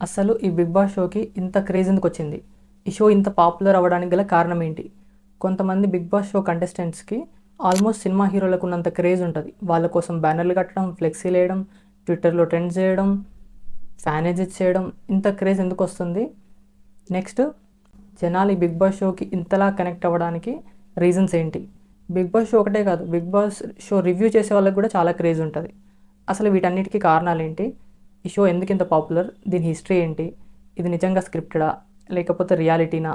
అసలు ఈ Bigg boss షోకి ఇంత క్రేజ్ ఎందుకు వచ్చింది? ఈ షో ఇంత పాపులర్ అవ్వడానికి గల కారణం ఏంటి? కొంతమంది బిగ్ బాస్ షో కంటెస్టెంట్స్కి ఆల్మోస్ట్ సినిమా హీరోలకు ఉన్నంత క్రేజ్ ఉంటుంది. వాళ్ళ కోసం బ్యానర్లు కట్టడం, ఫ్లెక్సీలు వేయడం, ట్విట్టర్లో ట్రెండ్స్ చేయడం, ఫ్యానేజెస్ చేయడం, ఇంత క్రేజ్ ఎందుకు వస్తుంది? నెక్స్ట్, జనాలు ఈ బిగ్ బాస్ షోకి ఇంతలా కనెక్ట్ అవ్వడానికి రీజన్స్ ఏంటి? బిగ్ బాస్ షో ఒకటే కాదు, బిగ్ బాస్ షో రివ్యూ చేసే వాళ్ళకి కూడా చాలా క్రేజ్ ఉంటుంది. అసలు వీటన్నిటికీ కారణాలు ఏంటి? ఈ షో ఎందుకు ఇంత పాపులర్? దీని హిస్టరీ ఏంటి? ఇది నిజంగా స్క్రిప్టెడా లేకపోతే రియాలిటీనా?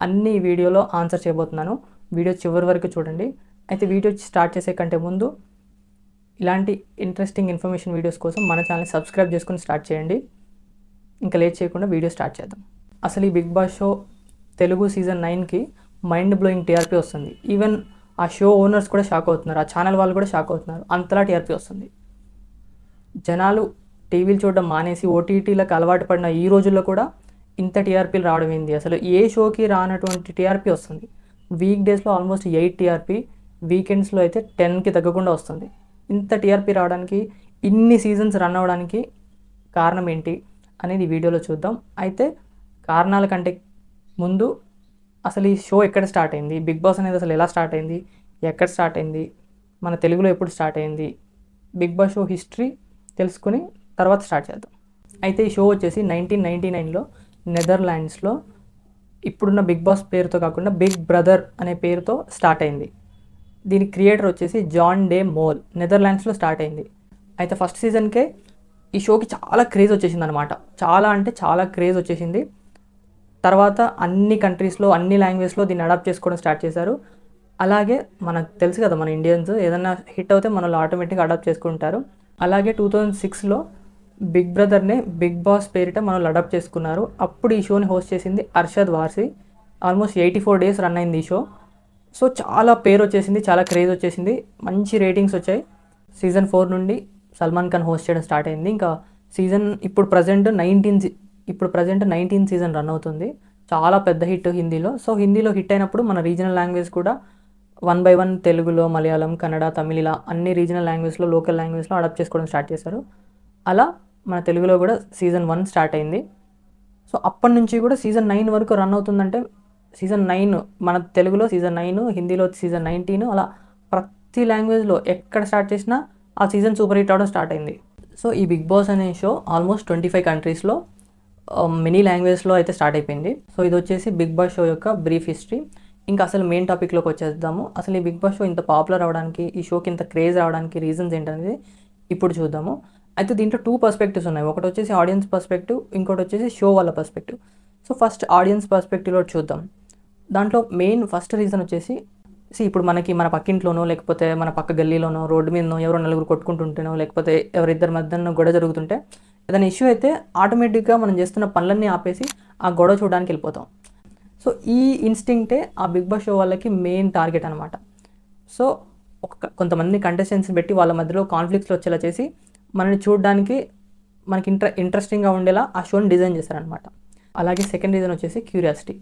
అన్ని ఈ వీడియోలో ఆన్సర్ చేయబోతున్నాను. వీడియో చివరి వరకు చూడండి. అయితే వీడియో స్టార్ట్ చేసే కంటే ముందు ఇలాంటి ఇంట్రెస్టింగ్ ఇన్ఫర్మేషన్ వీడియోస్ కోసం మన ఛానల్ని సబ్స్క్రైబ్ చేసుకుని స్టార్ట్ చేయండి. ఇంకా లేట్ చేయకుండా వీడియో స్టార్ట్ చేద్దాం. అసలు ఈ Bigg Boss show Telugu season 9కి మైండ్ బ్లోయింగ్ టీఆర్పీ వస్తుంది. ఈవెన్ ఆ షో ఓనర్స్ కూడా షాక్ అవుతున్నారు, ఆ ఛానల్ వాళ్ళు కూడా షాక్ అవుతున్నారు, అంతలా టీఆర్పీ వస్తుంది. జనాలు టీవీలు చూడడం మానేసి ఓటీటీలకు అలవాటు పడిన ఈ రోజుల్లో కూడా ఇంత టీఆర్పీలు రావడం ఏంది? అసలు ఏ షోకి రానటువంటి టీఆర్పీ వస్తుంది. వీక్ డేస్లో ఆల్మోస్ట్ 8 టీఆర్పీ, వీకెండ్స్లో అయితే 10కి తగ్గకుండా వస్తుంది. ఇంత టీఆర్పీ రావడానికి, ఇన్ని సీజన్స్ రన్ అవ్వడానికి కారణం ఏంటి అనేది ఈ వీడియోలో చూద్దాం. అయితే కారణాల కంటే ముందు అసలు ఈ షో ఎక్కడ స్టార్ట్ అయింది, బిగ్ బాస్ అనేది అసలు ఎలా స్టార్ట్ అయింది, ఎక్కడ స్టార్ట్ అయింది, మన తెలుగులో ఎప్పుడు స్టార్ట్ అయింది, బిగ్ బాస్ షో హిస్టరీ తెలుసుకుని తర్వాత స్టార్ట్ చేద్దాం. అయితే ఈ షో వచ్చేసి 1999లో నెదర్లాండ్స్లో ఇప్పుడున్న బిగ్ బాస్ పేరుతో కాకుండా బిగ్ బ్రదర్ అనే పేరుతో స్టార్ట్ అయింది. దీని క్రియేటర్ వచ్చేసి జాన్ డే మోల్, నెదర్లాండ్స్లో స్టార్ట్ అయింది. అయితే ఫస్ట్ సీజన్కే ఈ షోకి చాలా క్రేజ్ వచ్చేసింది అనమాట. చాలా అంటే చాలా క్రేజ్ వచ్చేసింది. తర్వాత అన్ని కంట్రీస్లో, అన్ని లాంగ్వేజ్లో దీన్ని అడాప్ట్ చేసుకోవడం స్టార్ట్ చేశారు. అలాగే మనకు తెలుసు కదా, మన ఇండియన్స్ ఏదైనా హిట్ అవుతే మనల్ని ఆటోమేటిక్గా అడాప్ట్ చేసుకుంటారు. అలాగే 2006లో బిగ్ బ్రదర్నే బిగ్ బాస్ పేరిట మనల్ని అడాప్ట్ చేసుకున్నారు. అప్పుడు ఈ షోని హోస్ట్ చేసింది Arshad Warsi. Almost 84 days run అయింది ఈ షో. సో చాలా పేరు వచ్చేసింది, చాలా క్రేజ్ వచ్చేసింది, మంచి రేటింగ్స్ వచ్చాయి. సీజన్ 4 నుండి సల్మాన్ ఖాన్ హోస్ట్ చేయడం స్టార్ట్ అయింది. ఇంకా సీజన్ ఇప్పుడు ప్రజెంట్ 19 సీజన్ రన్ అవుతుంది. చాలా పెద్ద హిట్ హిందీలో. సో హిందీలో హిట్ అయినప్పుడు మన రీజనల్ లాంగ్వేజ్ కూడా 1 by 1 తెలుగులో, మలయాళం, కన్నడ, తమిళ ఇలా అన్ని రీజనల్ లాంగ్వేజ్లో, లోకల్ లాంగ్వేజ్లో అడాప్ట్ చేసుకోవడం స్టార్ట్ చేశారు. అలా మన తెలుగులో కూడా సీజన్ 1 స్టార్ట్ అయింది. సో అప్పటి నుంచి కూడా సీజన్ 9 వరకు రన్ అవుతుందంటే సీజన్ 9 మన తెలుగులో సీజన్ 9, హిందీలో సీజన్ 19, అలా ప్రతి లాంగ్వేజ్లో ఎక్కడ స్టార్ట్ చేసినా ఆ సీజన్ సూపర్ హిట్ అవడం స్టార్ట్ అయింది. సో ఈ బిగ్ బాస్ అనే షో ఆల్మోస్ట్ 25 కంట్రీస్లో మెనీ లాంగ్వేజ్లో అయితే స్టార్ట్ అయిపోయింది. సో ఇది వచ్చేసి బిగ్ బాస్ షో యొక్క బ్రీఫ్ హిస్టరీ. ఇంకా అసలు మెయిన్ టాపిక్లోకి వచ్చేద్దాము. అసలు ఈ బిగ్ బాస్ షో ఇంత పాపులర్ అవడానికి, ఈ షోకి ఇంత క్రేజ్ రావడానికి రీజన్స్ ఏంటనేది ఇప్పుడు చూద్దాము. అయితే దీంట్లో 2 పర్స్పెక్టివ్స్ ఉన్నాయి. ఒకటి వచ్చేసి ఆడియన్స్ పర్స్పెక్టివ్, ఇంకోటి వచ్చేసి షో వాళ్ళ పర్స్పెక్టివ్. సో ఫస్ట్ ఆడియన్స్ పర్స్పెక్టివ్లో చూద్దాం. దాంట్లో మెయిన్ ఫస్ట్ రీజన్ వచ్చేసి, ఇప్పుడు మన పక్కింట్లోనో లేకపోతే మన పక్క గల్లీలోనో రోడ్డు మీదనో ఎవరో నలుగురు కొట్టుకుంటుంటేనో లేకపోతే ఎవరిద్దరి మధ్యన గొడవ జరుగుతుంటే ఏదైనా ఇష్యూ అయితే ఆటోమేటిక్గా మనం చేస్తున్న పనులన్నీ ఆపేసి ఆ గొడవ చూడడానికి వెళ్ళిపోతాం. సో ఈ ఇన్స్టింక్టే ఆ బిగ్ బాస్ షో వాళ్ళకి మెయిన్ టార్గెట్ అనమాట. సో కొంతమంది కంటెస్టెంట్స్ని పెట్టి వాళ్ళ మధ్యలో కాన్ఫ్లిక్ట్స్ వచ్చేలా చేసి మనల్ని చూడడానికి మనకి ఇంట్రెస్టింగ్గా ఉండేలా ఆ షోని డిజైన్ చేశారనమాట. అలాగే సెకండ్ రీజన్ వచ్చేసి క్యూరియాసిటీ.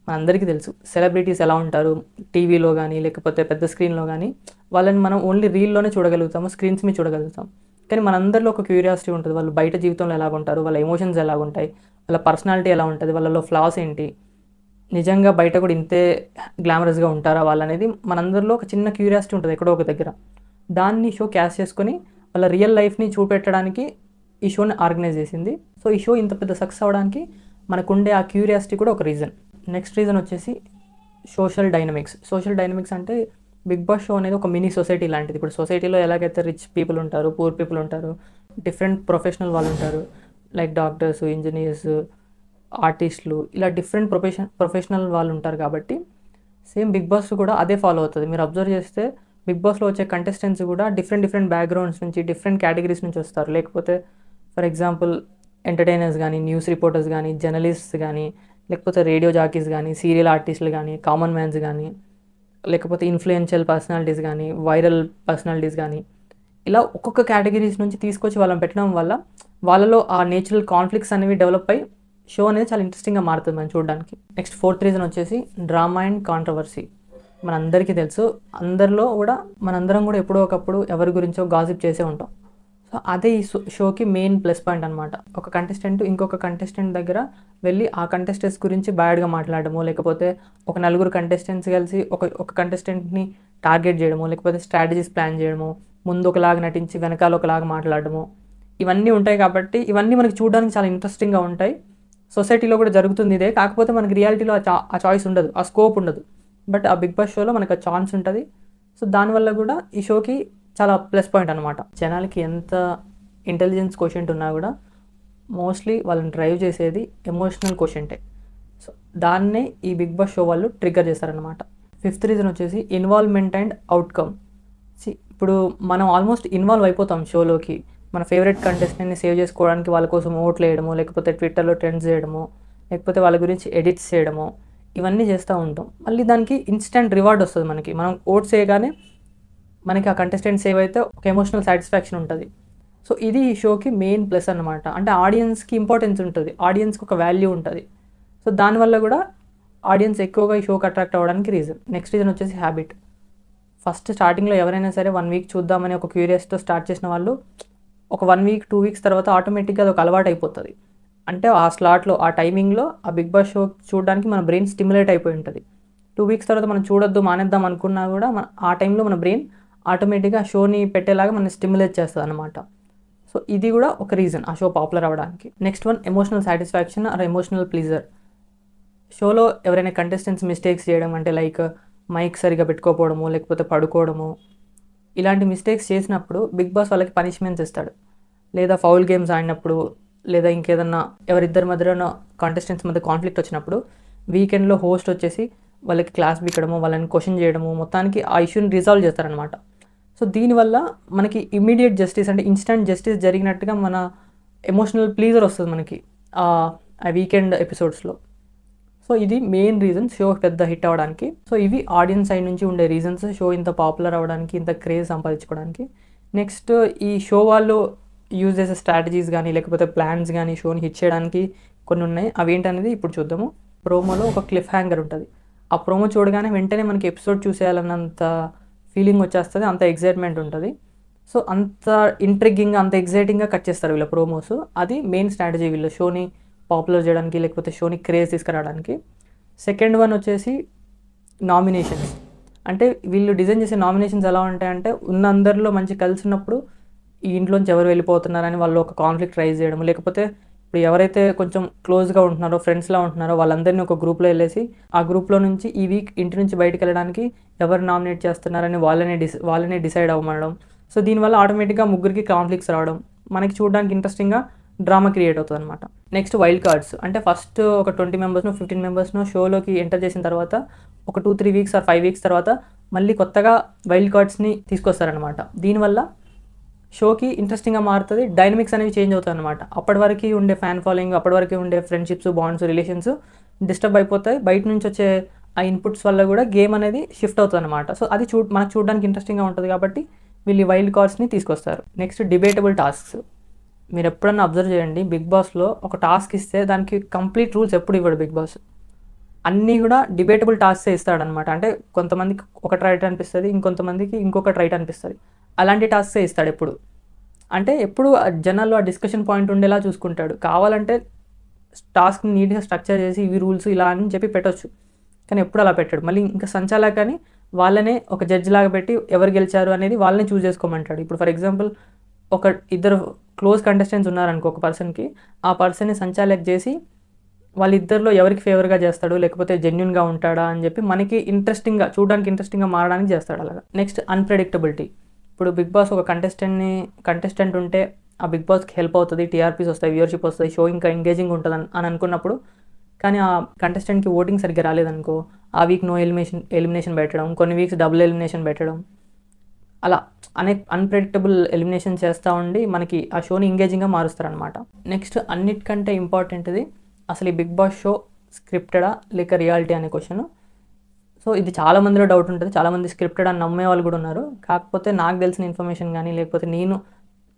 మనందరికీ తెలుసు సెలబ్రిటీస్ ఎలా ఉంటారు, టీవీలో కానీ లేకపోతే పెద్ద స్క్రీన్లో కానీ వాళ్ళని మనం ఓన్లీ రీల్లోనే చూడగలుగుతాము, స్క్రీన్స్ మీద చూడగలుగుతాం. కానీ మనందరిలో ఒక క్యూరియాసిటీ ఉంటుంది. వాళ్ళు బయట జీవితంలో ఎలా ఉంటారు, వాళ్ళ ఎమోషన్స్ ఎలా ఉంటాయి, వాళ్ళ పర్సనాలిటీ ఎలా ఉంటుంది, వాళ్ళలో ఫ్లాస్ ఏంటి, నిజంగా బయట కూడా ఇంతే గ్లామరస్గా ఉంటారా వాళ్ళనేది మనందరిలో ఒక చిన్న క్యూరియాసిటీ ఉంటుంది ఎక్కడో ఒక దగ్గర. దాన్ని షో క్యాష్ చేసుకొని వాళ్ళ రియల్ లైఫ్ని చూపెట్టడానికి ఈ షోని ఆర్గనైజ్ చేసింది. సో ఈ షో ఇంత పెద్ద సక్సెస్ అవ్వడానికి మనకుండే ఆ క్యూరియాసిటీ కూడా ఒక రీజన్. నెక్స్ట్ రీజన్ వచ్చేసి సోషల్ డైనమిక్స్. సోషల్ డైనమిక్స్ అంటే బిగ్ బాస్ షో అనేది ఒక మినీ సొసైటీ లాంటిది. ఇప్పుడు సొసైటీలో ఎలాగైతే రిచ్ పీపుల్ ఉంటారు, పూర్ పీపుల్ ఉంటారు, డిఫరెంట్ ప్రొఫెషనల్ వాళ్ళు ఉంటారు, లైక్ డాక్టర్స్, ఇంజనీర్స్, ఆర్టిస్టులు, ఇలా డిఫరెంట్ ప్రొఫెషనల్ వాళ్ళు ఉంటారు. కాబట్టి సేమ్ బిగ్ బాస్ కూడా అదే ఫాలో అవుతుంది. మీరు అబ్జర్వ్ చేస్తే బిగ్ బాస్లో వచ్చే కంటెస్టెంట్స్ కూడా డిఫరెంట్ బ్యాక్గ్రౌండ్స్ నుంచి, డిఫరెంట్ కేటగిరీస్ నుంచి వస్తారు. లేకపోతే ఫర్ ఎగ్జాంపుల్ ఎంటర్టైనర్స్ కానీ, న్యూస్ రిపోర్టర్స్ కానీ, జర్నలిస్ట్స్ కానీ, లేకపోతే రేడియో జాకీస్ కానీ, సీరియల్ ఆర్టిస్టులు కానీ, కామన్ మ్యాన్స్ కానీ, లేకపోతే ఇన్ఫ్లుయెన్షియల్ పర్సనాలిటీస్ కానీ, వైరల్ పర్సనాలిటీస్ కానీ, ఇలా ఒక్కొక్క కేటగిరీస్ నుంచి తీసుకొచ్చి వాళ్ళని పెట్టడం వల్ల వాళ్ళలో ఆ నేచురల్ కాన్ఫ్లిక్ట్స్ అనేవి డెవలప్ అయ్యి షో అనేది చాలా ఇంట్రెస్టింగ్గా మారుతుంది మనం చూడడానికి. నెక్స్ట్ ఫోర్త్ రీజన్ వచ్చేసి డ్రామా అండ్ కాంట్రవర్సీ. మనందరికీ తెలుసు, మనందరం కూడా ఎప్పుడో ఒకప్పుడు ఎవరి గురించో గాసిప్ చేసే ఉంటాం. సో సో అదే ఈ షోకి మెయిన్ ప్లస్ పాయింట్ అనమాట. ఒక కంటెస్టెంట్ ఇంకొక కంటెస్టెంట్ దగ్గర వెళ్ళి ఆ కంటెస్టెంట్స్ గురించి బ్యాడ్గా మాట్లాడడము, లేకపోతే ఒక నలుగురు కంటెస్టెంట్స్ కలిసి ఒక కంటెస్టెంట్ని టార్గెట్ చేయడము, లేకపోతే స్ట్రాటజీస్ ప్లాన్ చేయడము, ముందు ఒకలాగా నటించి వెనకాల ఒకలాగా మాట్లాడడము, ఇవన్నీ ఉంటాయి. కాబట్టి ఇవన్నీ మనకి చూడడానికి చాలా ఇంట్రెస్టింగ్గా ఉంటాయి. సొసైటీలో కూడా జరుగుతుంది ఇదే. కాకపోతే మనకి రియాలిటీలో ఆ చాయిస్ ఉండదు, ఆ స్కోప్ ఉండదు. బట్ ఆ బిగ్ బాస్ షోలో మనకు ఆ ఛాన్స్ ఉంటుంది. సో దానివల్ల కూడా ఈ షోకి చాలా ప్లస్ పాయింట్ అనమాట. జనాలకి ఎంత ఇంటెలిజెన్స్ కోషెంట్ ఉన్నా కూడా మోస్ట్లీ వాళ్ళని డ్రైవ్ చేసేది ఎమోషనల్ కోషెంటే. సో దాన్నే ఈ బిగ్ బాస్ షో వాళ్ళు ట్రిగ్గర్ చేస్తారనమాట. ఫిఫ్త్ రీజన్ వచ్చేసి ఇన్వాల్వ్మెంట్ అండ్ అవుట్కమ్. ఇప్పుడు మనం ఆల్మోస్ట్ ఇన్వాల్వ్ అయిపోతాం షోలోకి. మన ఫేవరెట్ కంటెస్టెంట్ని సేవ్ చేసుకోవడానికి వాళ్ళ కోసం ఓట్లు వేయడము, లేకపోతే ట్విట్టర్లో ట్రెండ్స్ చేయడము, లేకపోతే వాళ్ళ గురించి ఎడిట్స్ చేయడము, ఇవన్నీ చేస్తూ ఉంటాం. మళ్ళీ దానికి ఇన్స్టెంట్ రివార్డ్ వస్తుంది మనకి. మనం ఓట్స్ వేయగానే మనకి ఆ కంటెస్టెంట్ సేవ్ అయితే ఒక ఎమోషనల్ సాటిస్ఫాక్షన్ ఉంటుంది. సో ఇది ఈ షోకి మెయిన్ ప్లస్ అనమాట. అంటే ఆడియన్స్కి ఇంపార్టెన్స్ ఉంటుంది, ఆడియన్స్కి ఒక వాల్యూ ఉంటుంది. సో దానివల్ల కూడా ఆడియన్స్ ఎక్కువగా ఈ షోకి అట్రాక్ట్ అవ్వడానికి రీజన్. నెక్స్ట్ రీజన్ వచ్చేసి హ్యాబిట్. ఫస్ట్ స్టార్టింగ్లో ఎవరైనా సరే 1 వీక్ చూద్దామని ఒక క్యూరియాసిటీతో స్టార్ట్ చేసిన వాళ్ళు ఒక 1 వీక్ 2 వీక్స్ తర్వాత ఆటోమేటిక్గా అది ఒక అలవాటు అయిపోతుంది. అంటే ఆ స్లాట్లో ఆ టైమింగ్లో ఆ బిగ్ బాస్ షో చూడడానికి మన బ్రెయిన్ స్టిమ్యులేట్ అయిపోయి ఉంటుంది. 2 వీక్స్ తర్వాత మనం చూడొద్దు మానేద్దాం అనుకున్నా కూడా ఆ టైంలో మన బ్రెయిన్ ఆటోమేటిక్గా ఆ షోని పెట్టేలాగా మనం స్టిమ్యులేట్ చేస్తుంది అనమాట. సో ఇది కూడా ఒక రీజన్ ఆ షో పాపులర్ అవ్వడానికి. Next one emotional satisfaction or emotional pleasure. షోలో ఎవరైనా కంటెస్టెంట్స్ మిస్టేక్స్ చేయడం, అంటే లైక్ మైక్ సరిగా పెట్టుకోకపోవడము, లేకపోతే పడుకోవడము, ఇలాంటి మిస్టేక్స్ చేసినప్పుడు బిగ్ బాస్ వాళ్ళకి పనిష్మెంట్స్ ఇస్తాడు. లేదా ఫౌల్ గేమ్స్ ఆడినప్పుడు, లేదా ఇంకేదన్నా ఎవరిద్దరి మధ్యలో కంటెస్టెంట్స్ మధ్య కాన్ఫ్లిక్ట్ వచ్చినప్పుడు వీకెండ్లో హోస్ట్ వచ్చేసి వాళ్ళకి క్లాస్ బిక్కడము, వాళ్ళని క్వశ్చన్ చేయడము, మొత్తానికి ఆ ఇష్యూని రిజాల్వ్ చేస్తారనమాట. సో దీనివల్ల మనకి ఇమ్మీడియట్ జస్టిస్, అంటే ఇన్స్టంట్ జస్టిస్ జరిగినట్టుగా మన ఎమోషనల్ ప్లీజర్ వస్తుంది మనకి ఆ వీకెండ్ ఎపిసోడ్స్లో. సో ఇది మెయిన్ రీజన్ షో పెద్ద హిట్ అవ్వడానికి. సో ఇవి ఆడియన్స్ సైడ్ నుంచి ఉండే రీజన్స్ షో ఇంత పాపులర్ అవ్వడానికి, ఇంత క్రేజ్ సంపాదించుకోవడానికి. నెక్స్ట్ ఈ షో వాళ్ళు యూజ్ చేసే స్ట్రాటజీస్ కానీ లేకపోతే ప్లాన్స్ కానీ షోని హిట్ చేయడానికి కొన్ని ఉన్నాయి. అవి ఏంటనేది ఇప్పుడు చూద్దాము. ప్రోమోలో ఒక క్లిఫ్ హ్యాంగర్ ఉంటుంది. ఆ ప్రోమో చూడగానే వెంటనే మనకి ఎపిసోడ్ చూసేయాలన్నంత ఫీలింగ్ వచ్చేస్తుంది, అంత ఎగ్జైట్మెంట్ ఉంటుంది. సో అంత ఇంట్రిగ్గింగ్గా, అంత ఎగ్జైటింగ్గా కట్ చేస్తారు వీళ్ళ ప్రోమోస్. అది మెయిన్ స్ట్రాటజీ వీళ్ళ షోని పాపులర్ చేయడానికి, లేకపోతే షోని క్రేజ్ తీసుకురావడానికి. సెకండ్ వన్ వచ్చేసి నామినేషన్స్. అంటే వీళ్ళు డిజైన్ చేసే నామినేషన్స్ ఎలా ఉంటాయంటే ఉన్న అందరిలో మంచి కలిసి ఉన్నప్పుడు ఈ ఇంట్లోంచి ఎవరు వెళ్ళిపోతున్నారని వాళ్ళు ఒక కాన్ఫ్లిక్ట్ రైజ్ చేయడం, లేకపోతే ఇప్పుడు ఎవరైతే కొంచెం క్లోజ్గా ఉంటున్నారో, ఫ్రెండ్స్లా ఉంటున్నారో వాళ్ళందరినీ ఒక గ్రూప్లో వెళ్ళేసి ఆ గ్రూప్లో నుంచి ఈ వీక్ ఇంటి నుంచి బయటకు వెళ్ళడానికి ఎవరు నామినేట్ చేస్తున్నారని వాళ్ళనే డిసైడ్ అవ్వమనడం. సో దీనివల్ల ఆటోమేటిక్గా ముగ్గురికి కాన్ఫ్లిక్ట్స్ రావడం, మనకి చూడడానికి ఇంట్రెస్టింగ్గా డ్రామా క్రియేట్ అవుతుంది అనమాట. Next wild cards. అంటే ఫస్ట్ ఒక 20 మెంబర్స్ను 15 మెంబర్స్ను షోలోకి ఎంటర్ చేసిన తర్వాత ఒక 2-3 వీక్స్ ఆర్ 5 వీక్స్ తర్వాత మళ్ళీ కొత్తగా వైల్డ్ కార్డ్స్ని తీసుకొస్తారనమాట. దీనివల్ల షోకి ఇంట్రెస్టింగ్గా మారుతుంది, డైనమిక్స్ అనేవి చేంజ్ అవుతాయి అనమాట. అప్పటి వరకు ఉండే ఫ్యాన్ ఫాలోయింగ్, అప్పటి వరకు ఉండే ఫ్రెండ్షిప్స్, బాండ్స్, రిలేషన్స్ డిస్టర్బ్ అయిపోతాయి. బయట నుంచి వచ్చే ఆ ఇన్పుట్స్ వల్ల కూడా గేమ్ అనేది షిఫ్ట్ అవుతుంది అనమాట. సో అది మనకు చూడడానికి ఇంట్రెస్టింగ్గా ఉంటుంది కాబట్టి వీళ్ళు వైల్డ్ కార్డ్స్ని తీసుకొస్తారు. Next debatable tasks. మీరు ఎప్పుడన్నా అబ్జర్వ్ చేయండి, బిగ్ బాస్లో ఒక టాస్క్ ఇస్తే దానికి కంప్లీట్ రూల్స్ ఎప్పుడు ఇవ్వడు బిగ్ బాస్. అన్నీ కూడా డిబేటబుల్ టాస్క్సే ఇస్తాడనమాట. అంటే కొంతమందికి ఒకటి రైట్ అనిపిస్తుంది, ఇంకొంతమందికి ఇంకొకటి రైట్ అనిపిస్తుంది. అలాంటి టాస్క్సే ఇస్తాడు ఎప్పుడు. అంటే ఎప్పుడు జనాల్లో ఆ డిస్కషన్ పాయింట్ ఉండేలా చూసుకుంటాడు. కావాలంటే టాస్క్ని నీట్గా స్ట్రక్చర్ చేసి ఇవి రూల్స్ ఇలా అని చెప్పి పెట్టొచ్చు, కానీ ఎప్పుడు అలా పెట్టాడు. మళ్ళీ ఇంకా సంచాలక కానీ వాళ్ళనే ఒక జడ్జ్ లాగా పెట్టి ఎవరు గెలిచారు అనేది వాళ్ళని చూస్ చేసుకోమంటాడు. ఇప్పుడు ఫర్ ఎగ్జాంపుల్ ఒక ఇద్దరు క్లోజ్ కంటెస్టెంట్స్ ఉన్నారనుకో ఒక పర్సన్కి, ఆ పర్సన్ని సంచాలక్ చేసి వాళ్ళిద్దరిలో ఎవరికి ఫేవర్గా చేస్తాడు, లేకపోతే జెన్యున్గా ఉంటాడా అని చెప్పి మనకి ఇంట్రెస్టింగ్గా చూడడానికి ఇంట్రెస్టింగ్గా మారడానికి చేస్తాడు అలాగా. Next unpredictability. ఇప్పుడు బిగ్ బాస్ ఒక కంటెస్టెంట్ ఉంటే ఆ బిగ్ బాస్కి హెల్ప్ అవుతుంది, టీఆర్పీస్ వస్తాయి, వ్యూవర్షిప్ వస్తాయి, షో ఇంకా ఎంగేజింగ్ ఉంటుంది అని అనుకున్నప్పుడు, కానీ ఆ కంటెస్టెంట్కి ఓటింగ్ సరిగ్గా రాలేదనుకో ఆ వీక్ నో ఎలిమినేషన్ పెట్టడం, కొన్ని వీక్స్ డబుల్ ఎలిమినేషన్ పెట్టడం, అలా అన్ప్రెడిక్టబుల్ ఎలిమినేషన్ చేస్తూ ఉండి మనకి ఆ షోని ఎంగేజింగ్గా మారుస్తారనమాట. నెక్స్ట్ అన్నిటికంటే ఇంపార్టెంట్ది అసలు ఈ బిగ్ బాస్ షో స్క్రిప్టెడా లేక రియాలిటీ అనే క్వశ్చన్. సో ఇది చాలామందిలో డౌట్ ఉంటుంది, చాలామంది స్క్రిప్టెడ్ అని నమ్మే వాళ్ళు కూడా ఉన్నారు. కాకపోతే నాకు తెలిసిన ఇన్ఫర్మేషన్ కానీ లేకపోతే నేను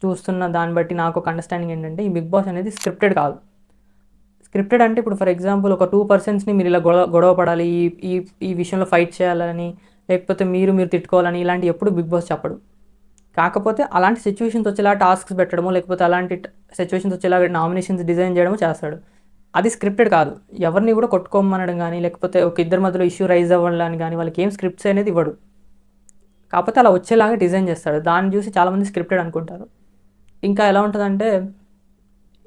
చూస్తున్న దాన్ని బట్టి నాకు ఒక అండర్స్టాండింగ్ ఏంటంటే ఈ బిగ్ బాస్ అనేది స్క్రిప్టెడ్ కాదు. స్క్రిప్టెడ్ అంటే ఇప్పుడు ఫర్ ఎగ్జాంపుల్ ఒక 2 పర్సన్స్ని మీరు ఇలా గొడవ పడాలి, ఈ విషయంలో ఫైట్ చేయాలని, లేకపోతే మీరు తిట్టుకోవాలని, ఇలాంటి ఎప్పుడు బిగ్ బాస్ చెప్పడు. కాకపోతే అలాంటి సిచ్యువేషన్స్ వచ్చేలా టాస్క్స్ పెట్టడమో లేకపోతే అలాంటి సిచ్యువేషన్స్ వచ్చేలా నామినేషన్స్ డిజైన్ చేయడమో చేస్తాడు. అది స్క్రిప్టెడ్ కాదు. ఎవరిని కూడా కొట్టుకోమనడం కానీ లేకపోతే ఒక ఇద్దరి మధ్యలో ఇష్యూ రైజ్ అవ్వాలని కానీ వాళ్ళకి ఏం స్క్రిప్ట్స్ అనేది ఇవ్వడు. కాకపోతే అలా వచ్చేలాగా డిజైన్ చేస్తాడు. దాన్ని చూసి చాలామంది స్క్రిప్టెడ్ అనుకుంటారు. ఇంకా ఎలా ఉంటుందంటే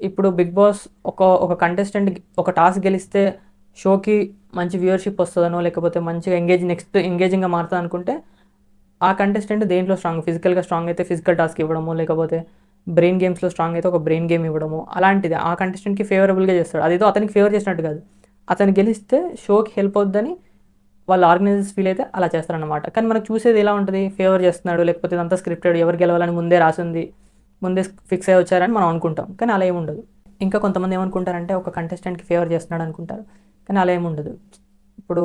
ఇప్పుడు బిగ్ బాస్ ఒక కంటెస్టెంట్ ఒక టాస్క్ గెలిస్తే షోకి మంచి వ్యూవర్షిప్ వస్తుందనో లేకపోతే మంచిగా ఎంగేజింగ్గా మారుతుంది అనుకుంటే ఆ కంటెస్టెంట్ దేంట్లో స్ట్రాంగ్, ఫిజికల్గా స్ట్రాంగ్ అయితే ఫిజికల్ టాస్క్ ఇవ్వడము, లేకపోతే బ్రెయిన్ గేమ్స్లో స్ట్రాంగ్ అయితే ఒక బ్రెయిన్ గేమ్ ఇవ్వడము, అలాంటిది ఆ కంటెస్టెంట్కి ఫేవరబుల్గా చేస్తాడు. అదేదో అతనికి ఫేవర్ చేసినట్టు కాదు, అతను గెలిస్తే షోకి హెల్ప్ అవుద్దని వాళ్ళ ఆర్గనైజర్స్ ఫీల్ అయితే అలా చేస్తారనమాట. కానీ మనకు చూసేది ఎలా ఉంటుంది, ఫేవర్ చేస్తున్నాడు లేకపోతే ఇదంతా స్క్రిప్టెడ్, ఎవరు గెలవాలని ముందే రాసింది, ముందే ఫిక్స్ అయ్యి వచ్చారని మనం అనుకుంటాం. కానీ అలా ఏమి ఉండదు. ఇంకా కొంతమంది ఏమనుకుంటారంటే ఒక కంటెస్టెంట్కి ఫేవర్ చేస్తున్నాడు అనుకుంటారు. కానీ అలా ఏమి ఉండదు. ఇప్పుడు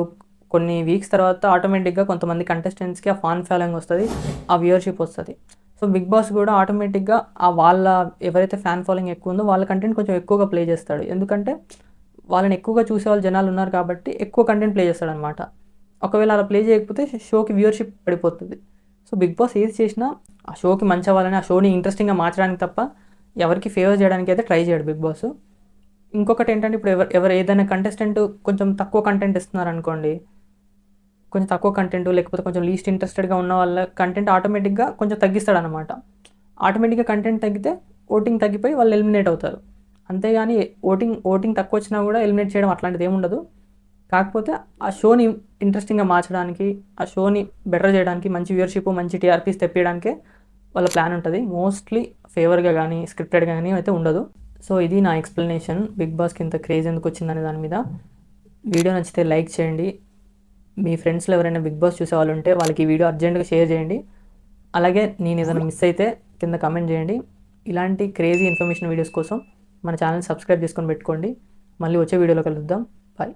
కొన్ని వీక్స్ తర్వాత ఆటోమేటిక్గా కొంతమంది కంటెస్టెంట్స్కి ఆ ఫ్యాన్ ఫాలోయింగ్ వస్తుంది, ఆ వ్యూవర్షిప్ వస్తుంది. సో బిగ్ బాస్ కూడా ఆటోమేటిక్గా ఆ వాళ్ళ ఎవరైతే ఫ్యాన్ ఫాలోయింగ్ ఎక్కువ ఉందో వాళ్ళ కంటెంట్ కొంచెం ఎక్కువగా ప్లే చేస్తాడు. ఎందుకంటే వాళ్ళని ఎక్కువగా చూసే వాళ్ళు జనాలు ఉన్నారు కాబట్టి ఎక్కువ కంటెంట్ ప్లే చేస్తాడనమాట. ఒకవేళ అలా ప్లే చేయకపోతే షోకి వ్యూవర్షిప్ పడిపోతుంది. సో బిగ్ బాస్ ఏది చేసినా ఆ షోకి మంచి అవ్వాలని, ఆ షోని ఇంట్రెస్టింగ్గా మార్చడానికి తప్ప ఎవరికి ఫేవర్ చేయడానికి అయితే ట్రై చేయడు బిగ్ బాస్. ఇంకొకటి ఏంటంటే ఇప్పుడు ఎవరు ఏదైనా కంటెస్టెంట్ కొంచెం తక్కువ కంటెంట్ ఇస్తున్నారు అనుకోండి, కొంచెం తక్కువ కంటెంట్ లేకపోతే కొంచెం లీస్ట్ ఇంట్రెస్టెడ్గా ఉన్న వాళ్ళ కంటెంట్ ఆటోమేటిక్గా కొంచెం తగ్గిస్తాడనమాట. ఆటోమేటిక్గా కంటెంట్ తగ్గితే ఓటింగ్ తగ్గిపోయి వాళ్ళు ఎలిమినేట్ అవుతారు. అంతేగాని ఓటింగ్ తక్కువ వచ్చినా కూడా ఎలిమినేట్ చేయడం అట్లాంటిది ఏమి ఉండదు. కాకపోతే ఆ షోని ఇంట్రెస్టింగ్గా మార్చడానికి, ఆ షోని బెటర్ చేయడానికి, మంచి వ్యూవర్షిప్ మంచి టీఆర్పీస్ తెప్పించడానికే వాళ్ళ ప్లాన్ ఉంటుంది. మోస్ట్లీ ఫేవర్గా కానీ స్క్రిప్టెడ్గా కానీ అయితే ఉండదు. సో ఇది నా ఎక్స్ప్లెనేషన్ బిగ్ బాస్కి ఇంత క్రేజ్ ఎందుకు వచ్చిందనే దాని మీద. వీడియో నచ్చితే లైక్ చేయండి. మీ ఫ్రెండ్స్లో ఎవరైనా బిగ్ బాస్ చూసే వాళ్ళు ఉంటే వాళ్ళకి ఈ వీడియో అర్జెంట్గా షేర్ చేయండి. అలాగే నేను ఏదైనా మిస్ అయితే కింద కమెంట్ చేయండి. ఇలాంటి క్రేజీ ఇన్ఫర్మేషన్ వీడియోస్ కోసం మన ఛానల్ సబ్స్క్రైబ్ చేసుకొని పెట్టుకోండి. మళ్ళీ వచ్చే వీడియోలో కలుద్దాం. బాయ్.